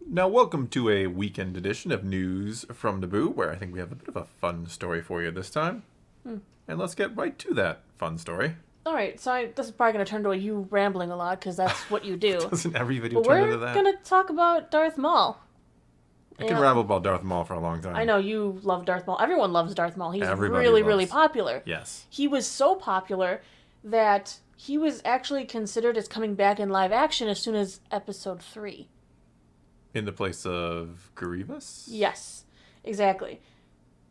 Now, welcome to a weekend edition of News from Naboo, where I think we have a bit of a fun story for you this time. And let's get right to that fun story. All right, so this is probably going to turn to you rambling a lot because that's what you do. Doesn't every video But turn into we're that? going to talk about Darth Maul. I can ramble about Darth Maul for a long time. I know you love Darth Maul. Everyone loves Darth Maul. He's Everybody really loves- popular. Yes. He was so popular that he was actually considered as coming back in live action as soon as Episode 3. In the place of Grievous? Yes, exactly.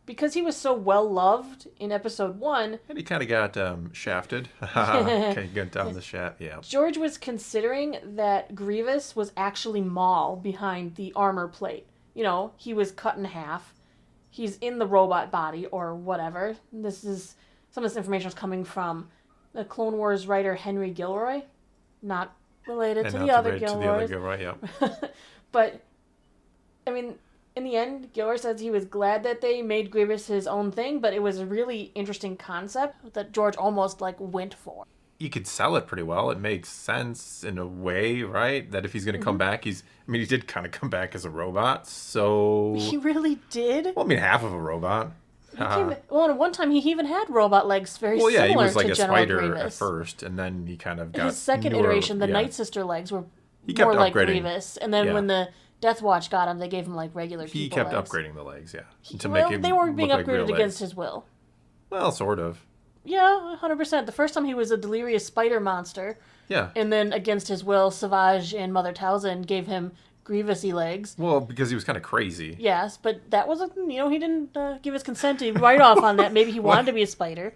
Because he was so well loved in Episode 1, And he kind of got shafted. Okay, good down the shaft. Yeah. George was considering that Grievous was actually Maul behind the armor plate. You know, he was cut in half. He's in the robot body or whatever. Some of this information is coming from the Clone Wars writer Henry Gilroy. Not related to the other Gilroys. Yeah. But, I mean, in the end, Gilroy says he was glad that they made Grievous his own thing, but it was a really interesting concept that George almost, went for. You could sell it pretty well. It makes sense in a way, right? That if he's going to come back, he did kind of come back as a robot, so... He really did? Well, half of a robot. At one time he even had robot legs very Well, yeah, similar he was like to a General spider Grievous. at first, and then he kind of got... His second iteration, the Night Sister legs, were He kept more like upgrading. Grievous. And then when the Death Watch got him, they gave him regular He people kept legs. upgrading the legs, yeah. To Well, make him they were being look like real upgraded against legs. his will. Well, sort of. Yeah, 100%. The first time he was a delirious spider monster, Yeah. and then against his will, Savage and Mother Talzin gave him Grievousy legs. Well, because he was kind of crazy. Yes, but that wasn't, he didn't give his consent to write off on that. Maybe he wanted to be a spider.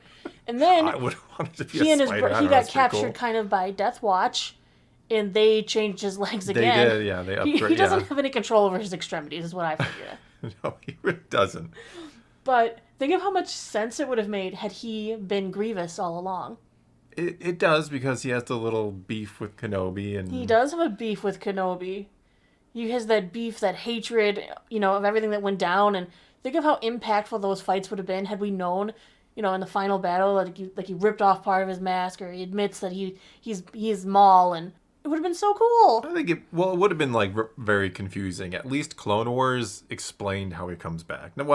And then I would have wanted to be he a and his spider. I he don't know, got that's pretty captured cool. kind of by Death Watch, and they changed his legs They again. did, yeah. They He upgraded. doesn't have any control over his extremities, is what I figure. No, he really doesn't. But think of how much sense it would have made had he been Grievous all along. It does, because he has the little beef with Kenobi. And He does have a beef with Kenobi. He has that beef, that hatred, of everything that went down. And think of how impactful those fights would have been had we known, in the final battle, like he ripped off part of his mask, or he admits that he's Maul, and it would have been so cool. I think it would have been very confusing. At least Clone Wars explained how he comes back. No,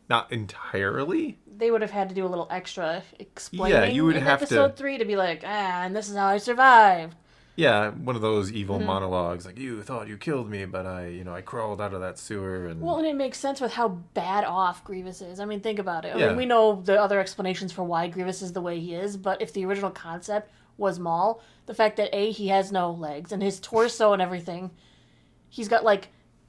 not entirely. They would have had to do a little extra explaining Yeah, you would in have to- episode 3 to be like, and this is how I survived. Yeah, one of those evil Mm-hmm. monologues, like, you thought you killed me, but I crawled out of that sewer, and... Well, and it makes sense with how bad off Grievous is. I mean, think about it. I Yeah. mean, we know the other explanations for why Grievous is the way he is, but if the original concept was Maul, the fact that A, he has no legs, and his torso and everything, he's got,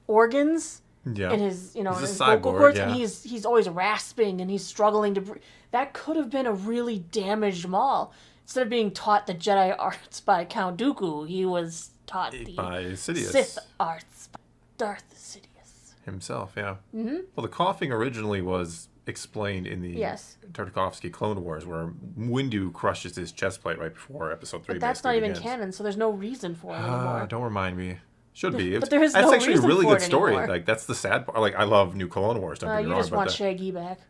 organs yeah. in his, in a his cyborg, vocal cords, yeah. and he's always rasping, and he's struggling to breathe. That could have been a really damaged Maul. Instead of being taught the Jedi arts by Count Dooku, he was taught the By Sidious. Sith arts by Darth Sidious. Himself, yeah. Mm-hmm. Well, the coughing originally was explained in the Yes. Tartakovsky Clone Wars, where Windu crushes his chest plate right before Episode 3 But that's not even begins. canon, so there's no reason for it anymore. Don't remind me. Should be. But there is That's no actually a reason really for good it story. anymore. That's the sad part. I love New Clone Wars. Don't get me You wrong. just but want the- Shaggy back.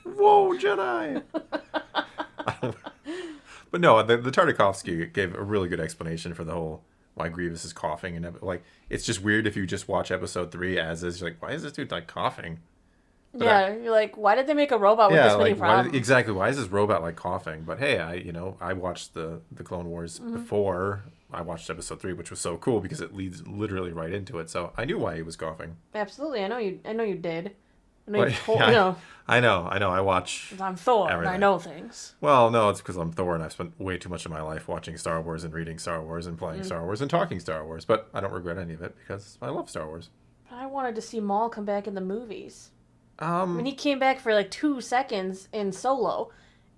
Whoa, Jedi! But no, the Tartakovsky gave a really good explanation for the whole why Grievous is coughing, and it's just weird if you just watch Episode 3 as is. You're like, why is this dude coughing? But Yeah, you're like, why did they make a robot with this many problems? Why is this robot coughing? But hey, I watched the Clone Wars Mm-hmm. before I watched Episode 3, which was so cool because it leads literally right into it. So I knew why he was coughing. Absolutely, I know you did. I know But, you told, yeah, I know. I watch. I'm Thor, and I everything. know things. Well, no, it's because I'm Thor, and I've spent way too much of my life watching Star Wars and reading Star Wars and playing Star Wars and talking Star Wars. But I don't regret any of it because I love Star Wars. I wanted to see Maul come back in the movies. I Um, mean, he came back for 2 seconds in Solo,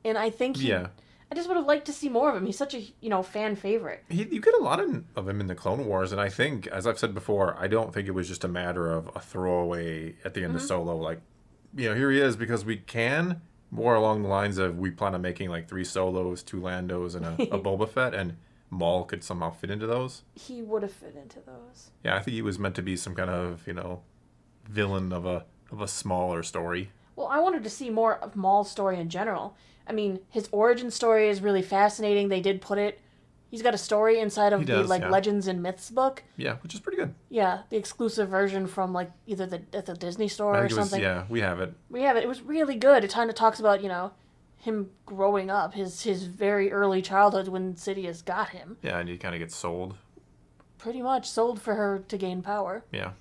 and I think yeah. I just would have liked to see more of him. He's such a fan favorite. You get a lot of him in the Clone Wars, and I think, as I've said before, I don't think it was just a matter of a throwaway at the end of Solo, here he is because we can. More along the lines of we plan on making 3 Solos, 2 Landos, and a Boba Fett, and Maul could somehow fit into those. He would have fit into those. Yeah, I think he was meant to be some kind of villain of a smaller story. Well, I wanted to see more of Maul's story in general. I mean, his origin story is really fascinating. They did put it He's got a story inside of He the does, like yeah. Legends and Myths book. Yeah, which is pretty good. Yeah, the exclusive version from like either at the Disney store I or think it was, something. yeah, we have it. We have it. It was really good. It kind of talks about, him growing up, his very early childhood when Sidious got him. Yeah, and he kind of gets sold. Pretty much sold for her to gain power. Yeah.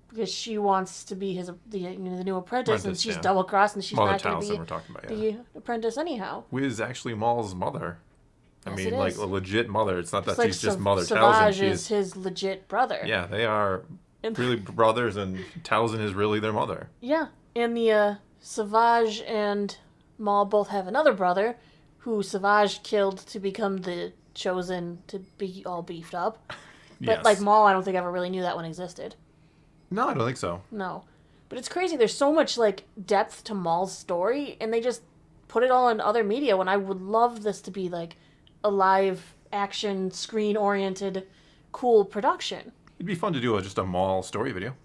Because she wants to be the new apprentice, and she's yeah. double crossed, and she's Well, the not going Towns to that be we're talking about, yeah. the apprentice anyhow. Who is actually Maul's mother. I Yes, mean, it like is. a legit mother. It's not that It's like she's just Mother Townsend. Savage She is his legit brother. Yeah, they are really brothers, and Townsend is really their mother. Yeah, and the Savage and Maul both have another brother, who Savage killed to become the chosen to be all beefed up. But Yes. like Maul, I don't think ever really knew that one existed. No, I don't think so. No. But it's crazy. There's so much like depth to Maul's story, and they just put it all in other media when I would love this to be like a live action, screen-oriented, cool production. It'd be fun to do just a Maul story video.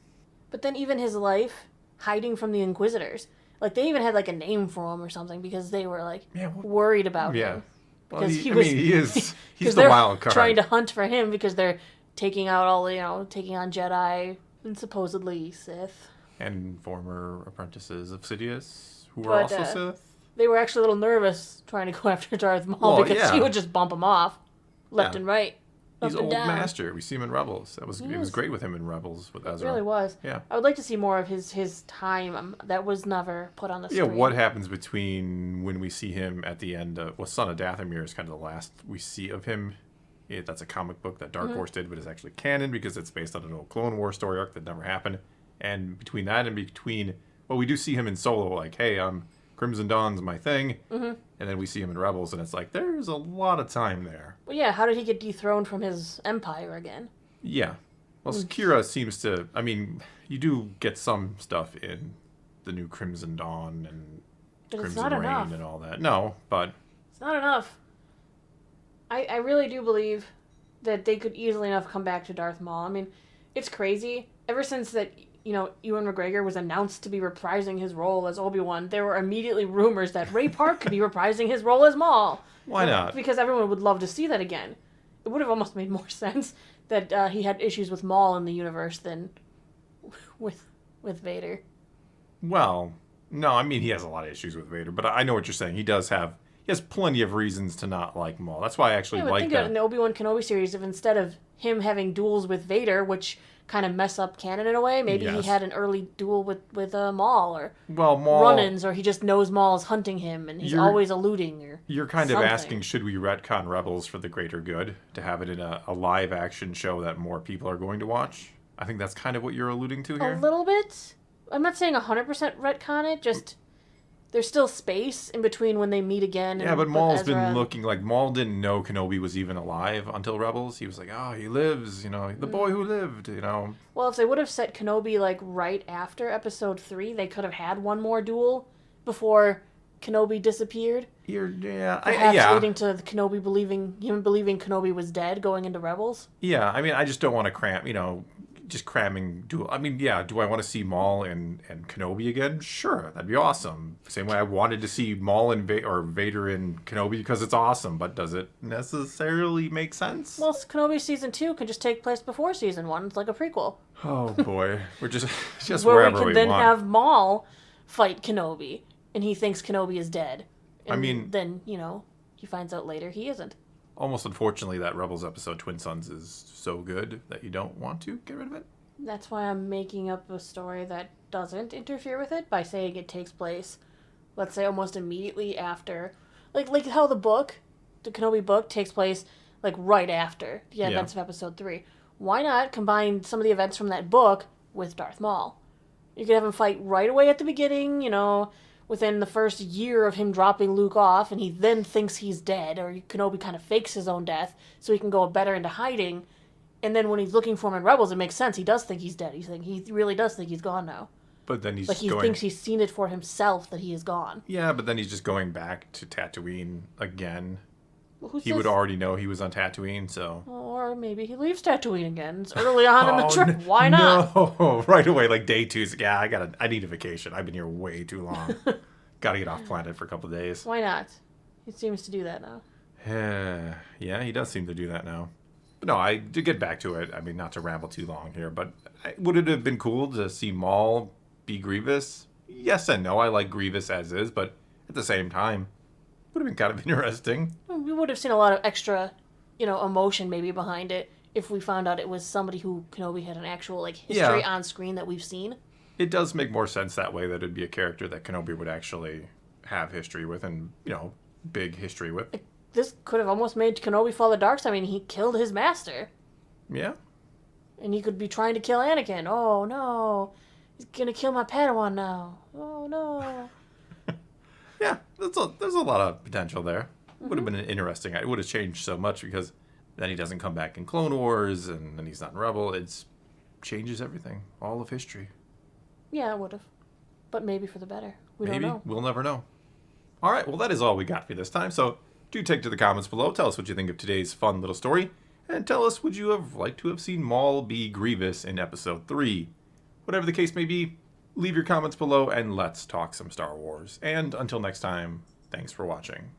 But then even his life, hiding from the Inquisitors. Like, they even had like a name for him or something because they were like worried about him. Well, Because he's the they're wild card. trying to hunt for him because they're taking out taking on Jedi and supposedly Sith. And former apprentices of Sidious, who But, are also Sith. They were actually a little nervous trying to go after Darth Maul Well, because yeah. he would just bump him off left Yeah. and right. He's up and old down. master. We see him in Rebels. It was Yes. great with him in Rebels with It Ezra. really was. Yeah. I would like to see more of his time. That was never put on the Yeah, screen. what happens between when we see him at the end of... Well, Son of Dathomir is kind of the last we see of him. That's a comic book that Dark Horse did, but it's actually canon because it's based on an old Clone War story arc that never happened. And between that and between... Well, we do see him in Solo, like, hey, Crimson Dawn's my thing. Mm-hmm. And then we see him in Rebels, and it's like, there's a lot of time there. Well, yeah, how did he get dethroned from his empire again? Yeah. Well, Kira seems to... I mean, you do get some stuff in the new Crimson Dawn and But it's Crimson not Reign enough. and all that. No, but... It's not enough. I really do believe that they could easily enough come back to Darth Maul. I mean, it's crazy. Ever since that, Ewan McGregor was announced to be reprising his role as Obi-Wan, there were immediately rumors that Ray Park could be reprising his role as Maul. Why not? Because everyone would love to see that again. It would have almost made more sense that he had issues with Maul in the universe than with Vader. Well, no, I mean, he has a lot of issues with Vader, but I know what you're saying. He has plenty of reasons to not like Maul. That's why I actually like think that. in the Obi-Wan Kenobi series, if instead of him having duels with Vader, which kind of mess up canon in a way, maybe he Yes. had an early duel with Maul, or Well, Maul... run-ins, or he just knows Maul is hunting him and he's always eluding, or You're kind something. of asking, should we retcon Rebels for the greater good? To have it in a live-action show that more people are going to watch? I think that's kind of what you're alluding to here. A little bit. I'm not saying 100% retcon it, just there's still space in between when they meet again. Yeah, but Maul's been Ezra. looking like... Maul didn't know Kenobi was even alive until Rebels. He was like, oh, he lives, the boy who lived, Well, if they would have set Kenobi, like, right after Episode 3, they could have had one more duel before Kenobi disappeared. Perhaps leading to Kenobi believing Kenobi was dead going into Rebels. Yeah, I mean, I just don't want to cram, just cramming duel. I mean, yeah, do I want to see Maul and Kenobi again? Sure, that'd be awesome. Same way I wanted to see Maul and Vader and Kenobi because it's awesome, but does it necessarily make sense? Well, Kenobi Season 2 could just take place before Season 1. It's like a prequel. Oh, boy. We're just where wherever we can we then want. have Maul fight Kenobi, and he thinks Kenobi is dead. And I mean... then, he finds out later he isn't. Almost unfortunately, that Rebels episode, Twin Suns, is so good that you don't want to get rid of it. That's why I'm making up a story that doesn't interfere with it by saying it takes place, let's say, almost immediately after. Like how the Kenobi book, takes place, like, right after the events of Episode 3. Why not combine some of the events from that book with Darth Maul? You could have him fight right away at the beginning, within the first year of him dropping Luke off, and he then thinks he's dead, or Kenobi kind of fakes his own death so he can go better into hiding. And then when he's looking for him in Rebels, it makes sense. He does think he's dead. He really does think he's gone now. But then He thinks he's seen it for himself that he is gone. Yeah, but then he's just going back to Tatooine again. Well, He would already know he was on Tatooine, so... Or maybe he leaves Tatooine again. It's early on in the trip. Why not? No, right away, like day 2. Yeah, I need a vacation. I've been here way too long. Gotta get off planet for a couple of days. Why not? He seems to do that now. Yeah, he does seem to do that now. But no, to get back to it, I mean, not to ramble too long here, but would it have been cool to see Maul be Grievous? Yes and no. I like Grievous as is, but at the same time, would have been kind of interesting. We would have seen a lot of extra, emotion maybe behind it if we found out it was somebody who Kenobi had an actual history on screen that we've seen. It does make more sense that way, that it'd be a character that Kenobi would actually have history with and, big history with. This could have almost made Kenobi fall the dark side. I mean, he killed his master. Yeah. And he could be trying to kill Anakin. Oh, no. He's going to kill my Padawan now. Oh, no. Yeah, there's a lot of potential there. Would have been an interesting. It would have changed so much because then he doesn't come back in Clone Wars, and then he's not in Rebel. It changes everything, all of history. Yeah, it would have, but maybe for the better. We don't know. We'll never know. All right, well that is all we got for this time. So do take to the comments below. Tell us what you think of today's fun little story, and tell us, would you have liked to have seen Maul be Grievous in Episode 3? Whatever the case may be, leave your comments below and let's talk some Star Wars. And until next time, thanks for watching.